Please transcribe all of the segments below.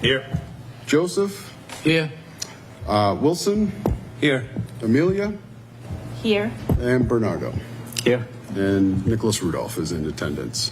Here. Joseph. Here. Wilson. Here. Amelia. Here. And Bernardo. Here. And Nicholas Rudolph is in attendance.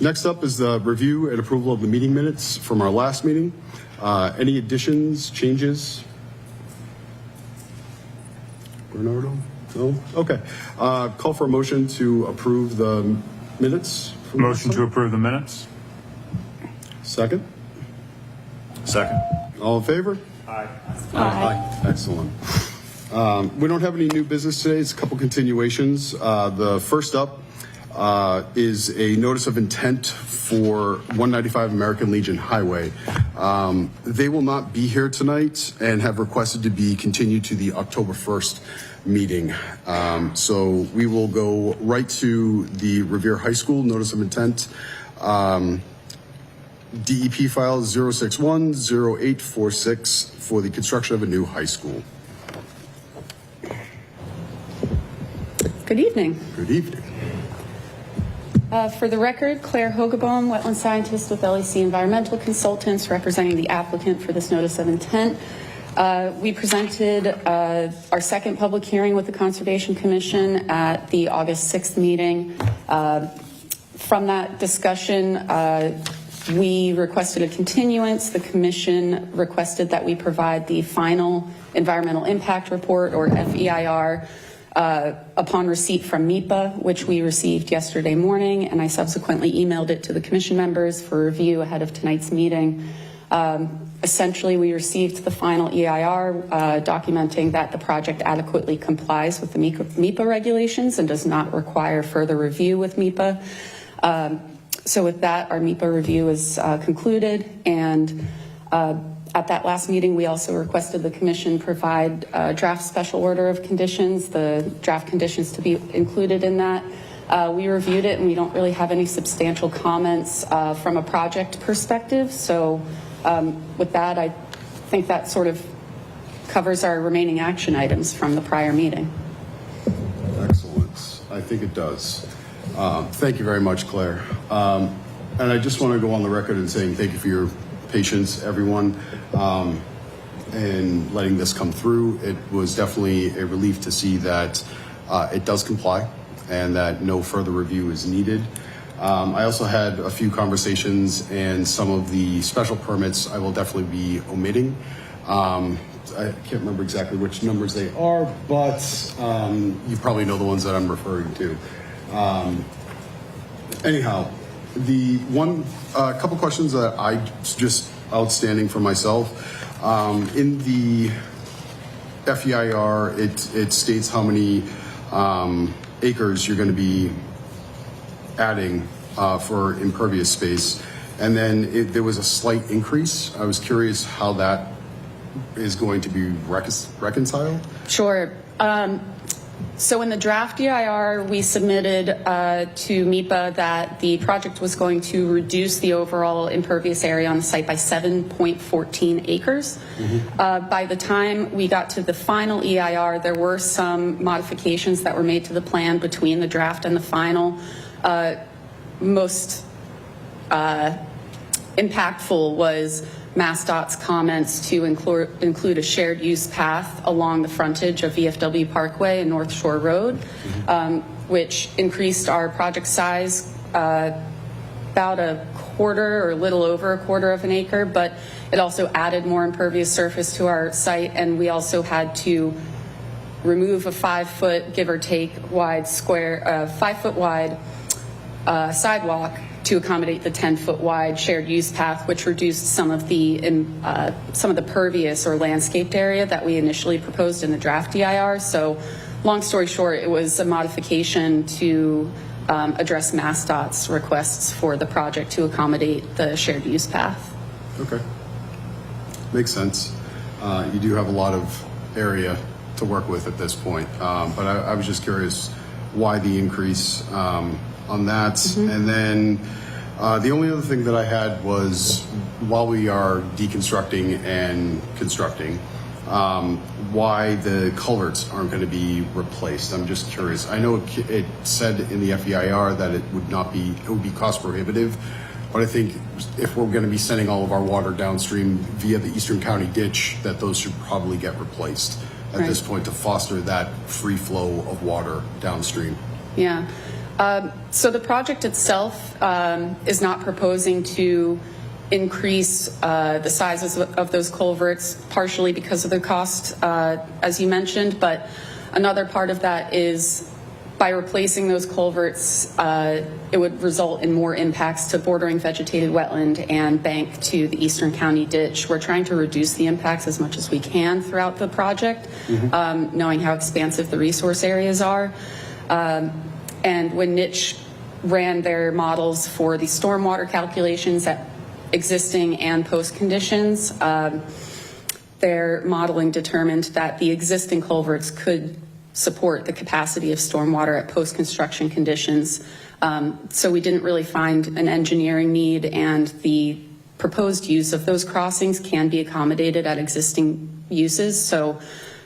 Next up is the review and approval of the meeting minutes from our last meeting. Any additions, changes? Bernardo? No? Okay. Call for a motion to approve the minutes. Motion to approve the minutes. Second? Second. All in favor? Aye. Aye. Excellent. We don't have any new business today. It's a couple continuations. The first up is a notice of intent for 195 American Legion Highway. They will not be here tonight and have requested to be continued to the October 1st meeting. So we will go right to the Revere High School notice of intent. DEP file 0610846 for the construction of a new high school. Good evening. Good evening. For the record, Claire Hogebaum, wetland scientist with LEC Environmental Consultants, representing the applicant for this notice of intent. We presented our second public hearing with the Conservation Commission at the August 6th meeting. From that discussion, we requested a continuance. The Commission requested that we provide the final environmental impact report, or FEIR, upon receipt from MEPA, which we received yesterday morning, and I subsequently emailed it to the Commission members for review ahead of tonight's meeting. Essentially, we received the final EIR documenting that the project adequately complies with the MEPA regulations and does not require further review with MEPA. So with that, our MEPA review is concluded, and at that last meeting, we also requested the Commission provide a draft special order of conditions, the draft conditions to be included in that. We reviewed it, and we don't really have any substantial comments from a project perspective. So with that, I think that sort of covers our remaining action items from the prior meeting. Excellent. I think it does. Thank you very much, Claire. And I just want to go on the record and saying thank you for your patience, everyone, and letting this come through. It was definitely a relief to see that it does comply and that no further review is needed. I also had a few conversations, and some of the special permits I will definitely be omitting. I can't remember exactly which numbers they are, but you probably know the ones that I'm referring to. Anyhow, the one couple questions that I just outstanding for myself in the FEIR, it states how many acres you're going to be adding for impervious space, and then there was a slight increase. I was curious how that is going to be reconciled. Sure. So in the draft EIR, we submitted to MEPA that the project was going to reduce the overall impervious area on the site by 7.14 acres. By the time we got to the final EIR, there were some modifications that were made to the plan between the draft and the final. Most impactful was MassDOT's comments to include a shared use path along the frontage of VFW Parkway and North Shore Road, which increased our project size about a quarter or a little over a quarter of an acre, but it also added more impervious surface to our site, and we also had to remove a 5-foot, give or take, wide square, 5-foot wide sidewalk to accommodate the 10-foot wide shared use path, which reduced some of the pervious or landscaped area that we initially proposed in the draft EIR. So long story short, it was a modification to address MassDOT's requests for the project to accommodate the shared use path. Okay. Makes sense. You do have a lot of area to work with at this point, but I was just curious why the increase on that. And then the only other thing that I had was, while we are deconstructing and constructing, why the culverts aren't going to be replaced. I'm just curious. I know it said in the FEIR that it would be cost prohibitive, but But I think if we're going to be sending all of our water downstream via the Eastern County ditch, that those should probably get replaced at this point to foster that free flow of water downstream. Yeah. So the project itself is not proposing to increase the sizes of those culverts, partially because of the cost, as you mentioned, but another part of that is by replacing those culverts, it would result in more impacts to bordering vegetated wetland and bank to the Eastern County ditch. We're trying to reduce the impacts as much as we can throughout the project, knowing how expansive the resource areas are. And when Niche ran their models for the stormwater calculations at existing and post conditions, their modeling determined that the existing culverts could support the capacity of stormwater at post-construction conditions. So we didn't really find an engineering need, and the proposed use of those crossings can be accommodated at existing uses. So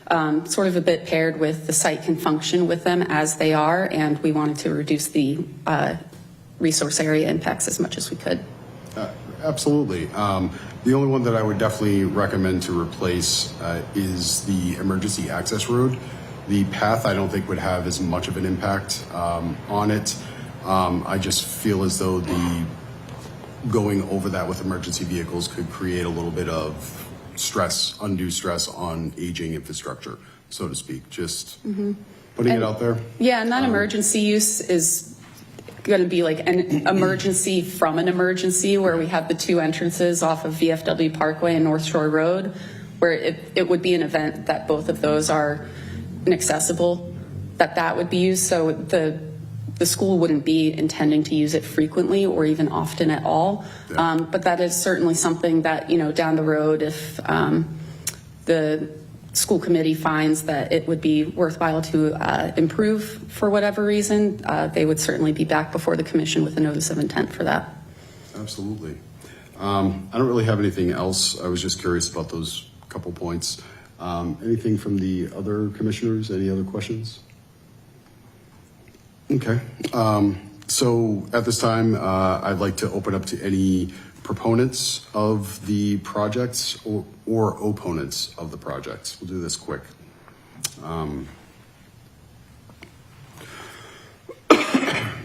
sort of a bit paired with the site can function with them as they are, and we wanted to reduce the resource area impacts as much as we could. Absolutely. The only one that I would definitely recommend to replace is the emergency access road. The path I don't think would have as much of an impact on it. I just feel as though the going over that with emergency vehicles could create a little bit of stress, undue stress on aging infrastructure, so to speak. Just putting it out there. Yeah, and that emergency use is going to be like an emergency from an emergency, where we have the two entrances off of VFW Parkway and North Shore Road, where it would be an event that both of those are inaccessible, that would be used. So the school wouldn't be intending to use it frequently or even often at all. Yeah. But that is certainly something that, down the road, if the school committee finds that it would be worthwhile to improve for whatever reason, they would certainly be back before the commission with a notice of intent for that. Absolutely. I don't really have anything else. I was just curious about those couple points. Anything from the other commissioners? Any other questions? Okay. So at this time, I'd like to open up to any proponents of the projects or opponents of the projects. We'll do this quick.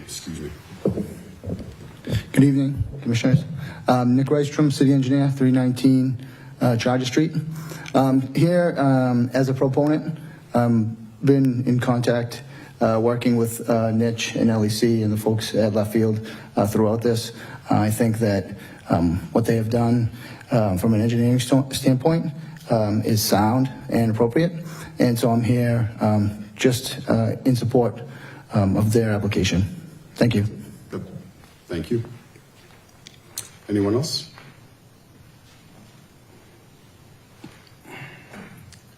Excuse me. Good evening, Commissioners. Nick Rystrom, City Engineer, 319 Charger Street. Here, as a proponent, been in contact working with Niche and LEC and the folks at Left Field throughout this. I think that what they have done from an engineering standpoint is sound and appropriate. And so I'm here just in support of their application. Thank you. Good. Thank you. Anyone else?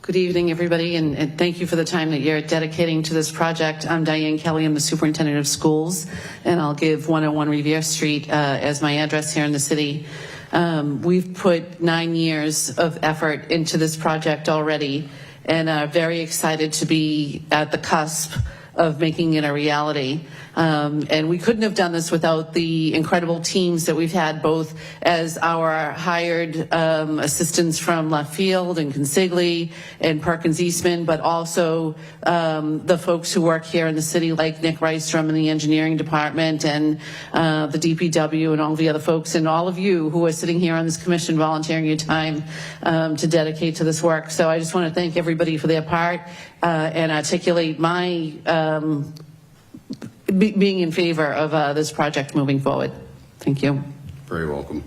Good evening, everybody, and thank you for the time that you're dedicating to this project. I'm Diane Kelly. I'm the superintendent of schools, and I'll give 101 Revere Street as my address here in the city. We've put 9 years of effort into this project already, and are very excited to be at the cusp of making it a reality. And we couldn't have done this without the incredible teams that we've had, both as our hired assistants from Left Field and Consigli and Perkins Eastman, but also the folks who work here in the city, like Nick Rystrom in the engineering department, and the DPW and all the other folks, and all of you who are sitting here on this commission volunteering your time to dedicate to this work. So I just want to thank everybody for their part and articulate my being in favor of this project moving forward. Thank you. Very welcome.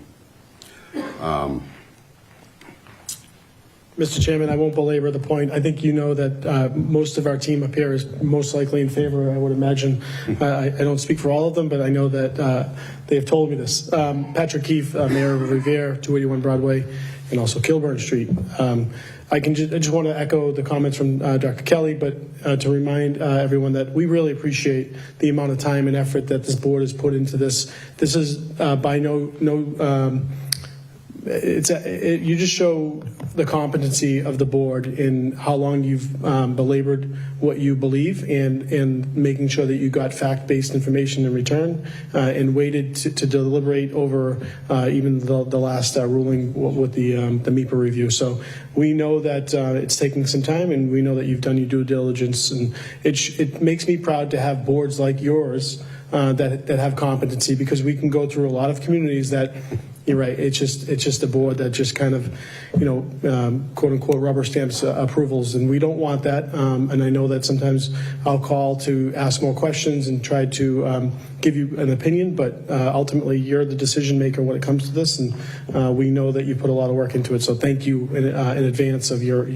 Mr. Chairman, I won't belabor the point. I think you know that most of our team up here is most likely in favor, I would imagine. I don't speak for all of them, but I know that they have told me this. Patrick Keefe, Mayor of Revere, 281 Broadway, and also Kilburn Street. I just want to echo the comments from Dr. Kelly, but to remind everyone that we really appreciate the amount of time and effort that this board has put into this. This is by no you just show the competency of the board in how long you've belabored what you believe and making sure that you got fact-based information in return and waited to deliberate over even the last ruling with the MEPA review. So we know that it's taking some time, and we know that you've done your due diligence, and it makes me proud to have boards like yours that have competency, because we can go through a lot of communities that, you're right, it's just a board that just kind of, quote unquote rubber stamps approvals, and we don't want that. And I know that sometimes I'll call to ask more questions and try to give you an opinion, but ultimately you're the decision maker when it comes to this, and we know that you put a lot of work into it. So thank you in advance of your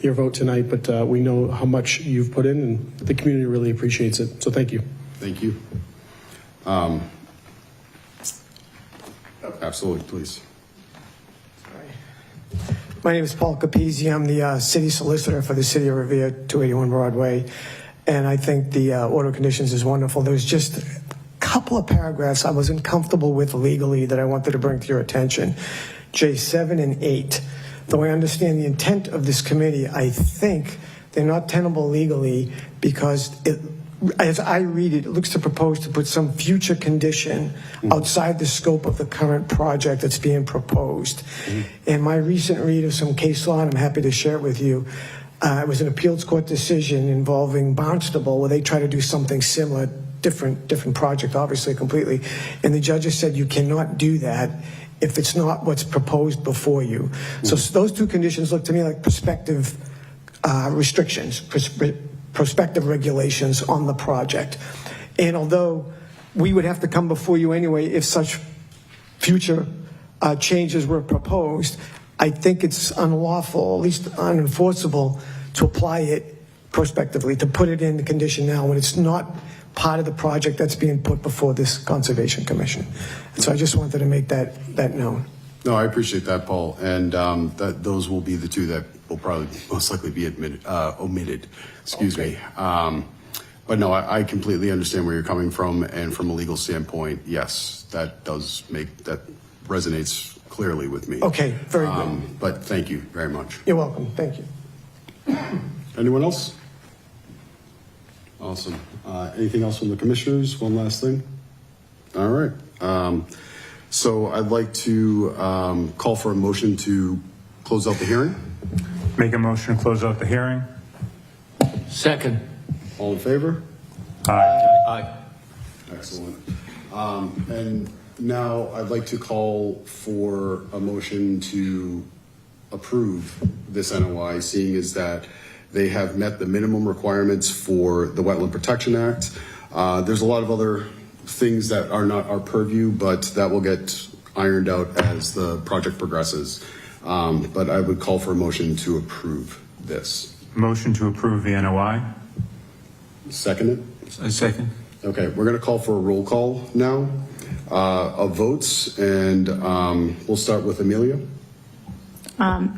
vote tonight. But we know how much you've put in, and the community really appreciates it. So thank you. Thank you. Absolutely, please. My name is Paul Capizzi. I'm the city solicitor for the city of Revere, 281 Broadway. And I think the order of conditions is wonderful. There's just a couple of paragraphs I wasn't comfortable with legally that I wanted to bring to your attention. J7 and 8. Though I understand the intent of this committee, I think they're not tenable legally because as I read it, it looks to propose to put some future condition outside the scope of the current project that's being proposed. And my recent read of some case law, and I'm happy to share it with you, it was an appeals court decision involving Barnstable where they try to do something similar, different project, obviously, completely. And the judges said you cannot do that if it's not what's proposed before you. So those two conditions look to me like prospective restrictions, prospective regulations on the project. And although we would have to come before you anyway if such future changes were proposed, I think it's unlawful, at least unenforceable, to apply it prospectively, to put it in the condition now when it's not part of the project that's being put before this Conservation Commission. And so I just wanted to make that known. No, I appreciate that, Paul. And that those will be the two that will probably most likely be omitted. Excuse me. But no, I completely understand where you're coming from, and from a legal standpoint, yes, that resonates clearly with me. Okay, very good. But thank you very much. You're welcome. Thank you. Anyone else? Awesome. Anything else from the commissioners? One last thing. All right. So I'd like to call for a motion to close out the hearing. Make a motion to close out the hearing. Second. All in favor? Aye. Aye. Excellent. And now I'd like to call for a motion to approve this NOI, seeing as that they have met the minimum requirements for the Wetland Protection Act. There's a lot of other things that are not our purview, but that will get ironed out as the project progresses. But I would call for a motion to approve this. Motion to approve the NOI. Second it? A second. Okay, we're going to call for a roll call now of votes, and we'll start with Amelia.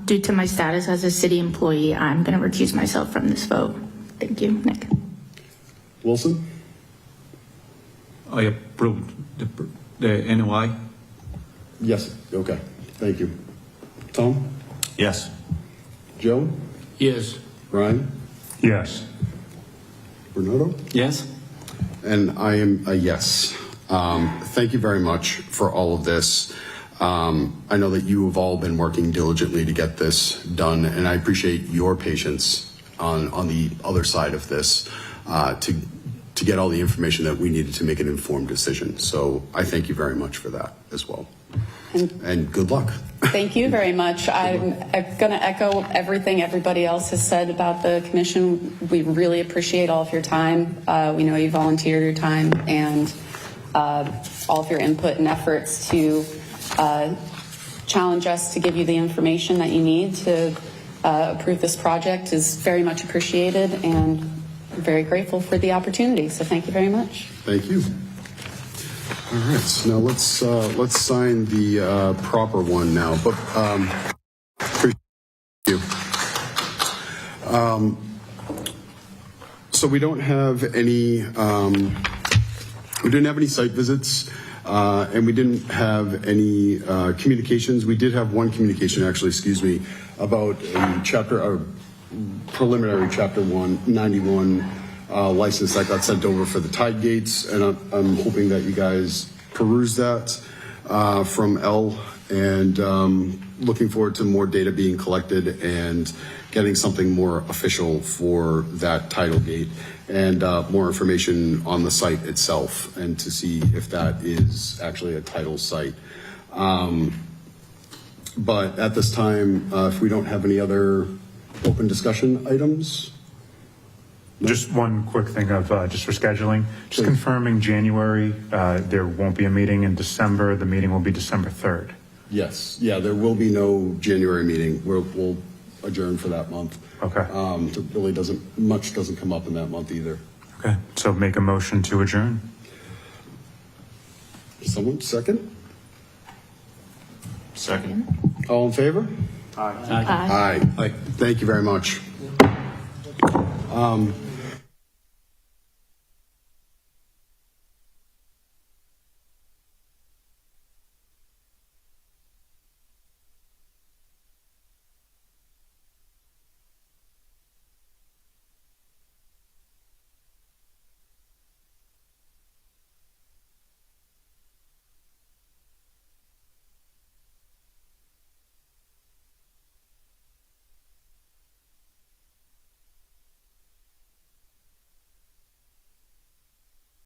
Due to my status as a city employee, I'm going to recuse myself from this vote. Thank you, Nick. Wilson? I approve the NOI. Yes. Okay, thank you. Tom? Yes. Joe? Yes. Ryan? Yes. Bernardo? Yes. And I am a yes. Thank you very much for all of this. I know that you have all been working diligently to get this done, and I appreciate your patience on the other side of this to get all the information that we needed to make an informed decision. So I thank you very much for that as well. And good luck. Thank you very much. I'm going to echo everything everybody else has said about the commission. We really appreciate all of your time. We know you volunteered your time and all of your input and efforts to challenge us to give you the information that you need to approve this project is very much appreciated, and I'm very grateful for the opportunity. So thank you very much. Thank you. All right, so now let's sign the proper one now. But appreciate you. So we don't have any. We didn't have any site visits And we didn't have any communications. We did have one communication, actually, excuse me, about a preliminary Chapter 191 license that got sent over for the tide gates, and I'm hoping that you guys peruse that from L, and looking forward to more data being collected and getting something more official for that tidal gate, and more information on the site itself, and to see if that is actually a tidal site. But at this time, if we don't have any other open discussion items. Just one quick thing of just for scheduling, just confirming January, there won't be a meeting in December. The meeting will be December 3rd. Yes, yeah, there will be no January meeting. We'll adjourn for that month. Okay. It really doesn't come up in that month either. Okay, so make a motion to adjourn. Someone, second? Second. All in favor? Aye. Aye. Thank you very much.